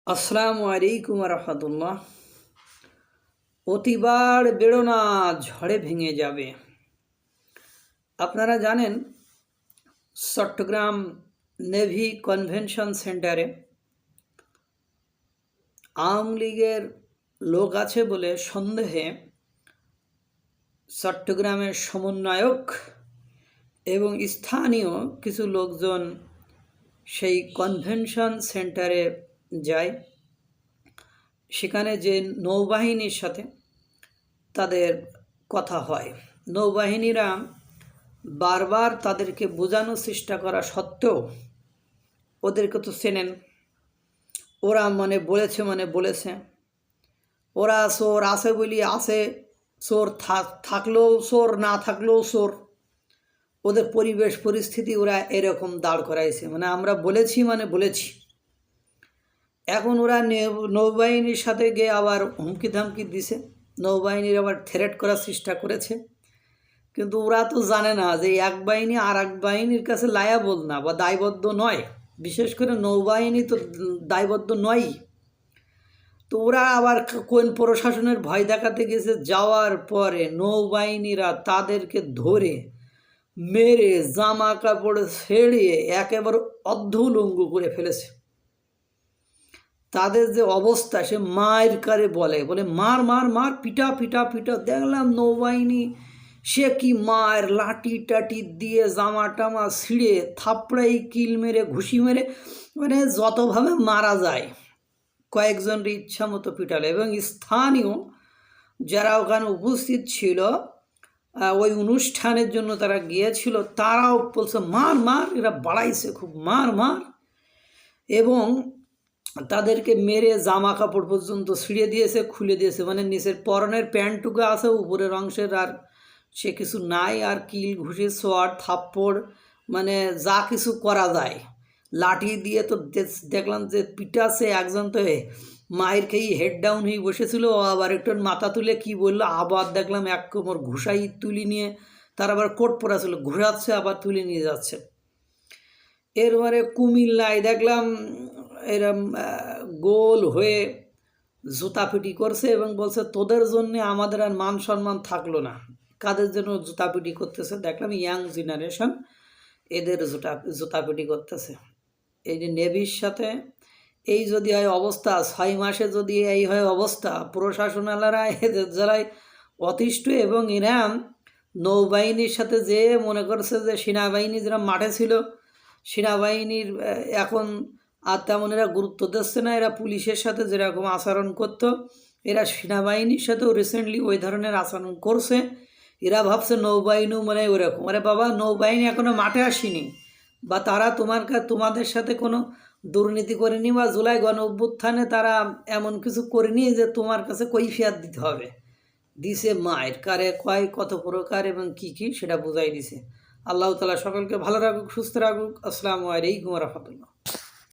আসসালামু আলাইকুম রহমতুল্লাহ। অতিবার বেড়ো না, ঝড়ে ভেঙে যাবে। আপনারা জানেন চট্টগ্রাম নেভি কনভেনশন সেন্টারে আওয়ামী লীগের লোক আছে বলে সন্দেহে চট্টগ্রামের সমন্বয়ক এবং স্থানীয় কিছু লোকজন সেই কনভেনশন সেন্টারে যায়। সেখানে যে নৌবাহিনীর সাথে তাদের কথা হয়, নৌবাহিনীরা বারবার তাদেরকে বোঝানোর চেষ্টা করা সত্ত্বেও ওদেরকে তো চেনেন, ওরা বলেছে ওরা চোর আছে বলি আছে, চোর থাকলেও চোর, না থাকলেও চোর। ওদের পরিবেশ পরিস্থিতি ওরা এরকম দাঁড় করাইছে, আমরা বলেছি। এখন ওরা নৌবাহিনীর সাথে গিয়ে আবার হুমকি ধামকি দিছে, নৌবাহিনীর আবার থ্রেট করার চেষ্টা করেছে। কিন্তু ওরা তো জানে না যে এক বাহিনী আর এক বাহিনীর কাছে লায়াবল না বা দায়বদ্ধ নয়, বিশেষ করে নৌবাহিনী তো দায়বদ্ধ নয়। তো ওরা আবার কোন প্রশাসনের ভয় দেখাতে গেছে, যাওয়ার পরে নৌবাহিনীরা তাদেরকে ধরে মেরে জামা কাপড় ছেড়িয়ে একেবারে অর্ধউলঙ্গ করে ফেলেছে। তাদের যে অবস্থা, সে মায়ের কারে বলে মার মার মার, পিটা পিটা পিটা। দেখলাম নৌবাহিনী সে কি মায়ের, লাঠি টাটি দিয়ে জামা টামা ছিঁড়ে থাপড়াই, কিল মেরে, ঘুষি মেরে, যতভাবে মারা যায় কয়েকজনের ইচ্ছা মতো পিটালে। এবং স্থানীয় যারা ওখানে উপস্থিত ছিল, ওই অনুষ্ঠানের জন্য তারা গিয়েছিল, তারাও বলছে মার মার, এরা বাড়াইছে খুব, মার মার। এবং তাদেরকে মেরে জামা কাপড় পর্যন্ত ছিঁড়ে দিয়েছে, খুলে দিয়েছে, নিচের পরনের প্যান্টটুকু আছে, উপরের অংশের আর সে কিছু নাই। আর কিল, ঘুষি, সোয়ার, থাপ্পড়, যা কিছু করা যায় লাঠি দিয়ে তো দেখলাম যে পিটাছে। একজন তো মায়ের খেয়ে হেড ডাউন হয়ে বসেছিল, আবার একটু মাথা তুলে কি বললো, আবার দেখলাম এক কোমর ঘুষাই তুলি নিয়ে, তার আবার কোট পরা ছিল, ঘুরাচ্ছে আবার তুলে নিয়ে যাচ্ছে। এরপরে কুমিল্লায় দেখলাম এরম গোল হয়ে জুতাপিটি করছে এবং বলছে তোদের জন্যে আমাদের আর মান সম্মান থাকলো না। কাদের জন্য জুতাপিটি করতেছে দেখলাম, ইয়াং জেনারেশন এদের জুতাপিটি করতেছে। এই যে নেভির সাথে এই যদি হয় অবস্থা, 6 মাসে যদি এই হয় অবস্থা, প্রশাসনালারা এদের যারাই অতিষ্ঠ। এবং এরা নৌবাহিনীর সাথে যে মনে করছে যে সেনাবাহিনী যারা মাঠে ছিল, সেনাবাহিনীর এখন আর তেমন এরা গুরুত্ব দিচ্ছে না। এরা পুলিশের সাথে যেরকম আচরণ করতো, এরা সেনাবাহিনীর সাথেও রিসেন্টলি ওই ধরনের আচরণ করছে। এরা ভাবছে নৌবাহিনী ওরকম। বাবা, নৌবাহিনী এখনও মাঠে আসেনি, বা তারা তোমাদের সাথে কোনো দুর্নীতি করেনি, বা জুলাই গণ অভ্যুত্থানে তারা এমন কিছু করেনি যে তোমার কাছে কৈফিয়ত দিতে হবে। দিছে মায়ের, কারে কয়, কত প্রকার এবং কী কী সেটা বুঝাই দিছে। আল্লাহ তাআলা সকলকে ভালো রাখুক, সুস্থ রাখুক। আসসালামু আলাইকুম রহমতুল্লাহ।